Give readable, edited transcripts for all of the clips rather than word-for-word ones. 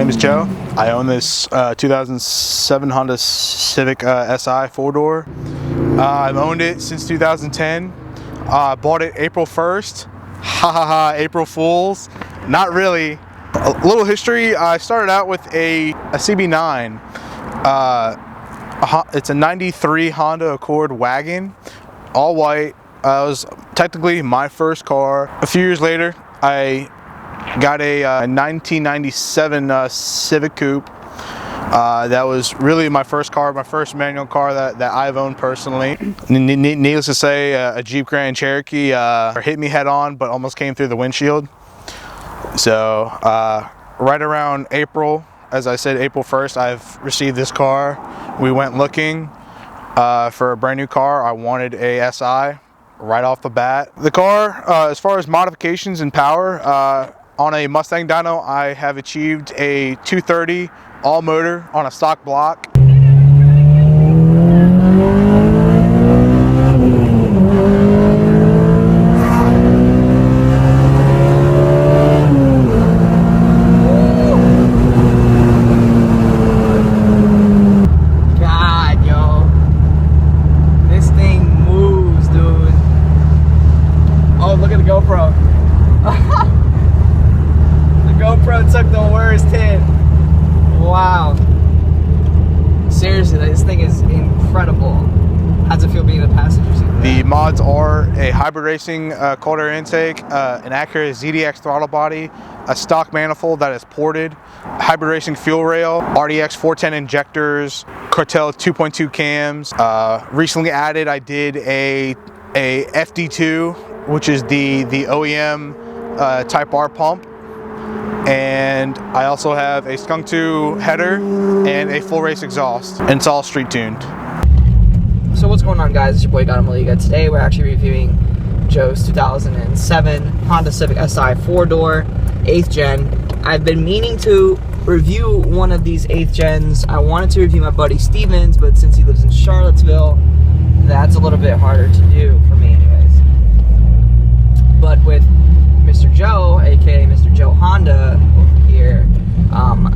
name is Joe. I own this 2007 Honda Civic SI 4-door. I've owned it since 2010. Bought it April 1st. Ha ha ha, April Fools. Not really. A little history, I started out with a CB9. It's a 93 Honda Accord wagon, all white. It was technically my first car. A few years later, I got a 1997 Civic Coupe. That was really my first car, my first manual car that I've owned personally. Needless to say, a Jeep Grand Cherokee hit me head on, but almost came through the windshield. So right around April, as I said, April 1st, I've received this car. We went looking for a brand new car. I wanted a SI right off the bat. The car, as far as modifications and power, on a Mustang dyno, I have achieved a 230 all motor on a stock block. God, yo, this thing moves, dude. Oh, look at the GoPro. The GoPro took the worst hit. Wow. Seriously, this thing is incredible. How's it feel being in the passenger seat? The mods are a hybrid racing cold air intake, an accurate ZDX throttle body, a stock manifold that is ported, hybrid racing fuel rail, RDX 410 injectors, Cartel 2.2 cams. Recently added, I did a FD2, which is the OEM Type R pump. And I also have a Skunk 2 header and a full race exhaust, and it's all street tuned. So what's going on, guys? It's your boy Don Maliga. Today we're actually reviewing Joe's 2007 Honda Civic Si 4-door, 8th gen. I've been meaning to review one of these 8th gens. I wanted to review my buddy Steven's, but since he lives in Charlottesville, that's a little bit harder to do for me anyways. But with Mr. Joe, aka Mr. Joe Honda over here,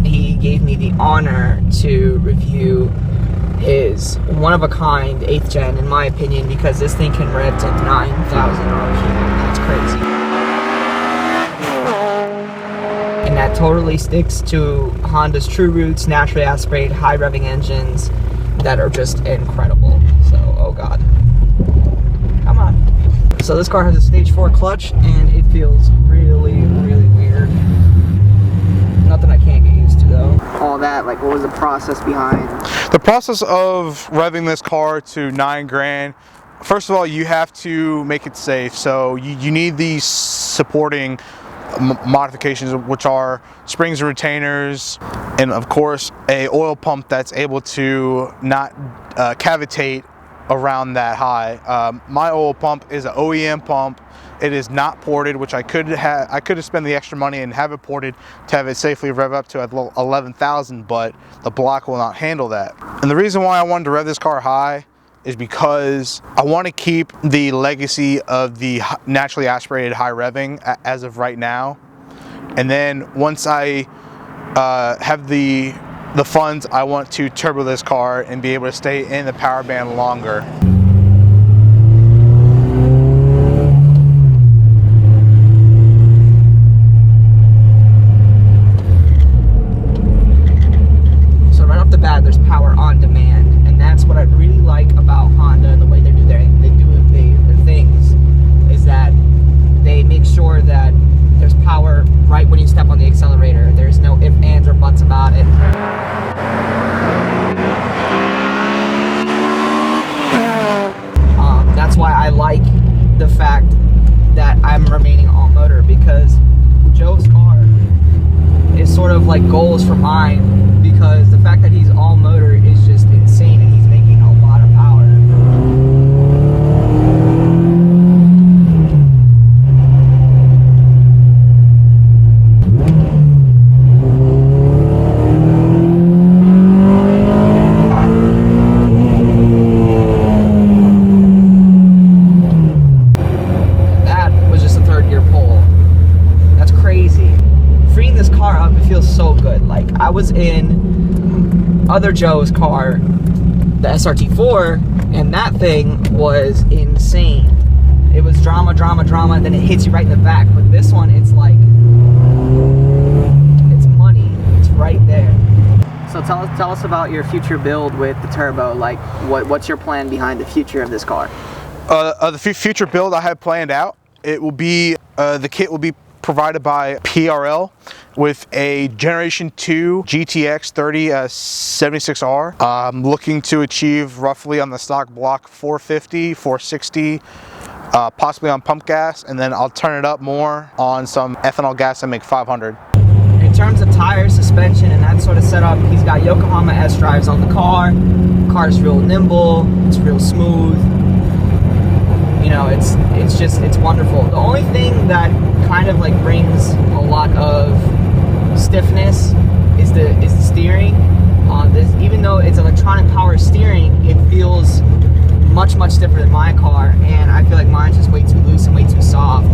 he gave me the honor to review his one-of-a-kind 8th gen, in my opinion, because this thing can rev to 9,000 RPM. That's crazy. And that totally sticks to Honda's true roots, naturally aspirated, high-revving engines that are just incredible. So, oh god. Come on. So this car has a stage 4 clutch, and it feels really, really weird. Nothing I can't get used to, though. All that, like, what was the process behind? The process of revving this car to 9 grand, first of all, you have to make it safe. So you need these supporting modifications, which are springs and retainers, and of course a oil pump that's able to not cavitate around that high. My oil pump is an OEM pump. It is not ported, which I could have spent the extra money and have it ported to have it safely rev up to 11,000, but the block will not handle that. And the reason why I wanted to rev this car high is because I want to keep the legacy of the naturally aspirated high revving as of right now. And then once I have the funds, I want to turbo this car and be able to stay in the power band longer. So right off the bat, there's power on demand, and that's what I really like about Honda and the way they do their things, is that they make sure that there's power right when you step on the accelerator. There's no ifs, ands, or buts about it. That's why I like the fact that I'm remaining all motor, because Joe's car is sort of like goals for mine, because the fact that he's all motor is just insane, and he's making a lot of power. Freeing this car up, it feels so good. Like, I was in other Joe's car, the SRT4, and that thing was insane. It was drama, and then it hits you right in the back. But this one, it's like, it's money. It's right there. So tell us about your future build with the turbo. Like, what's your plan behind the future of this car? The future build I have planned out, it will be, the kit will be provided by PRL with a Generation 2 GTX 3076R. I'm looking to achieve roughly on the stock block 450, 460, possibly on pump gas, and then I'll turn it up more on some ethanol gas and make 500. In terms of tires, suspension, and that sort of setup, he's got Yokohama S drives on the car. The car's real nimble, it's real smooth. You know, it's wonderful. The only thing that kind of like brings a lot of stiffness is the steering. Even though it's electronic power steering, it feels much stiffer than my car, and I feel like mine's just way too loose and way too soft.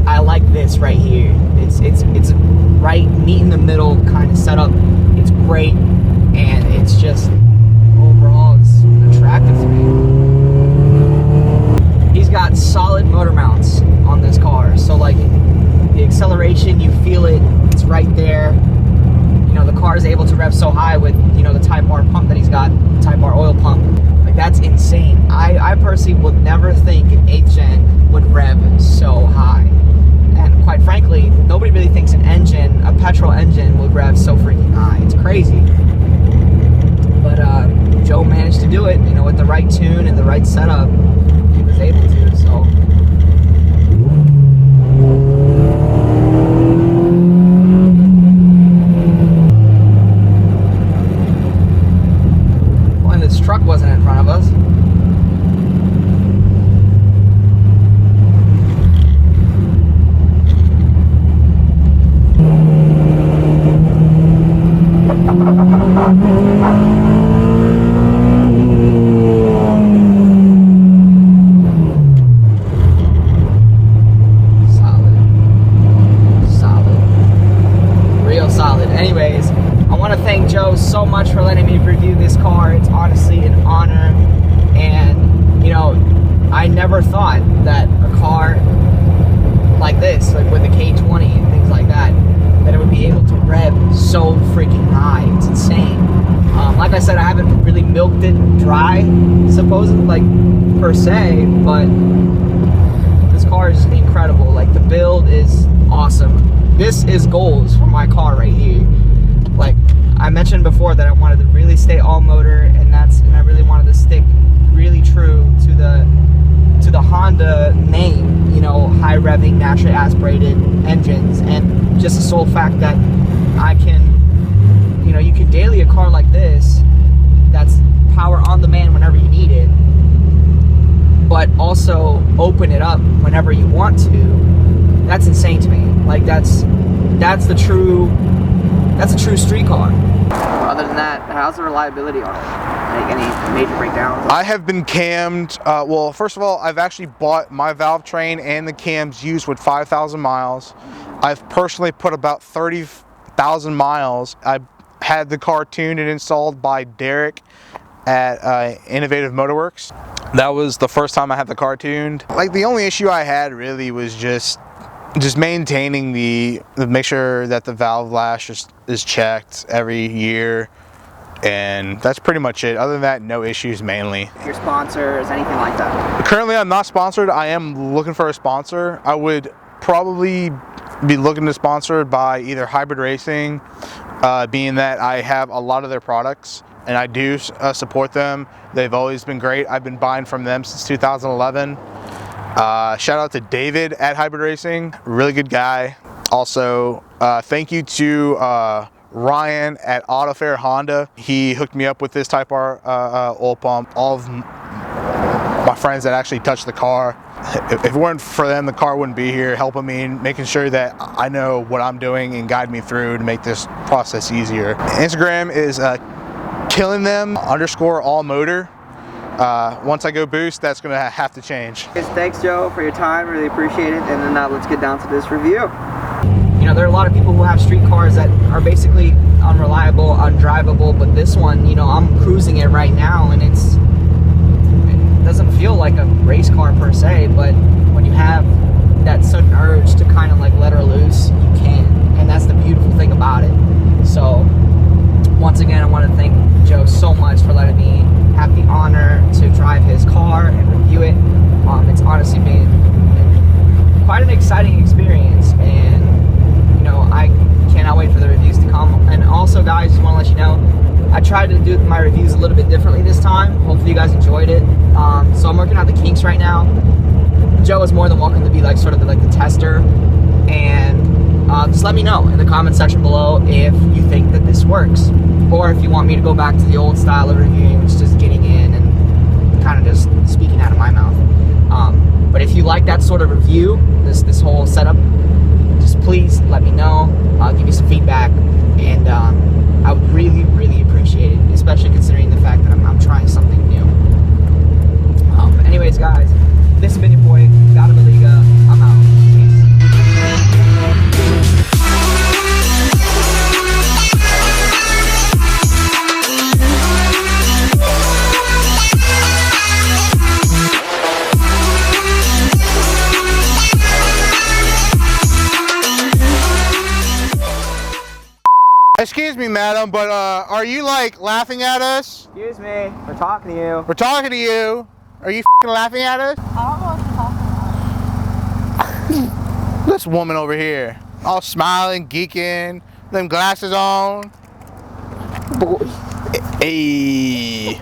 I like this right here. It's right neat in the middle kind of setup. It's great, and it's just overall it's attractive to me. He's got solid motor mounts on this car, so like the acceleration, you feel it. It's right there. You know, the car is able to rev so high with, you know, the Type R pump that he's got, the Type R oil pump. Like, that's insane. I personally would never think an 8th gen would rev so high. And quite frankly, nobody really thinks a petrol engine would rev so freaking high. It's crazy. But Joe managed to do it, you know, with the right tune and the right setup. He was able to, so. Well, this truck wasn't in front of us. Anyways, I want to thank Joe so much for letting me review this car. It's honestly an honor, and you know, I never thought that a car like this, like with a K20 and things like that, that it would be able to rev so freaking high. It's insane. Like I said, I haven't really milked it dry, supposedly, like per se, but this car is incredible. Like, the build is awesome. This is goals for my car right here. Like I mentioned before, that I wanted to really stay all motor, and I really wanted to stick really true to the Honda name, you know, high revving, naturally aspirated engines, and just the sole fact that I can, you know, you can daily a car like this that's power on demand whenever you need it, but also open it up whenever you want to. That's insane to me. Like, that's a true street car. Other than that, how's the reliability on it? Like, any major breakdowns? I have been cammed, well, first of all, I've actually bought my valve train and the cams used with 5,000 miles. I've personally put about 30,000 miles. I had the car tuned and installed by Derek at Innovative Motorworks. That was the first time I had the car tuned. Like, the only issue I had really was just maintaining make sure that the valve lash is checked every year, and that's pretty much it. Other than that, no issues mainly. Your sponsors, anything like that? Currently I'm not sponsored. I am looking for a sponsor. I would probably be looking to sponsor by either Hybrid Racing, being that I have a lot of their products and I do support them. They've always been great. I've been buying from them since 2011. Shout out to David at Hybrid Racing, really good guy. Also, thank you to Ryan at AutoFair Honda. He hooked me up with this Type R oil pump. All of my friends that actually touched the car, if it weren't for them, the car wouldn't be here, helping me, making sure that I know what I'm doing and guide me through to make this process easier. Instagram is killing them _allmotor. Once I go boost, that's gonna have to change. Thanks, Joe, for your time. Really appreciate it. And then let's get down to this review. You know, there are a lot of people who have street cars that are basically unreliable, undrivable, but this one, you know, I'm cruising it right now, and it doesn't feel like a race car per se, but when you have that sudden urge to kind of like let her loose, you can, and that's the beautiful thing about it. So once again, I want to thank Joe so much for letting me have the honor to drive his car and review it. It's honestly been quite an exciting experience, and you know, I cannot wait for the reviews to come. And also, guys, just want to let you know, I tried to do my reviews a little bit differently this time. Hopefully you guys enjoyed it. So I'm working out the kinks right now. Joe is more than welcome to be like sort of the tester, and just let me know in the comment section below if you think that this works, or if you want me to go back to the old style of reviewing, which is just getting in and kind of just speaking out of my mouth. But if you like that sort of review, this whole setup, just please let me know. Give me some feedback, and I would really, really appreciate it, especially considering the fact that I'm trying something new. Anyways, guys, this has been your boy, Got Him Liga. I'm out. Peace. Excuse me, madam, but are you like laughing at us? Excuse me, we're talking to you. We're talking to you. Are you f***ing laughing at us? I don't know what you're talking about. This woman over here, all smiling, geeking, them glasses on. Boy. Hey.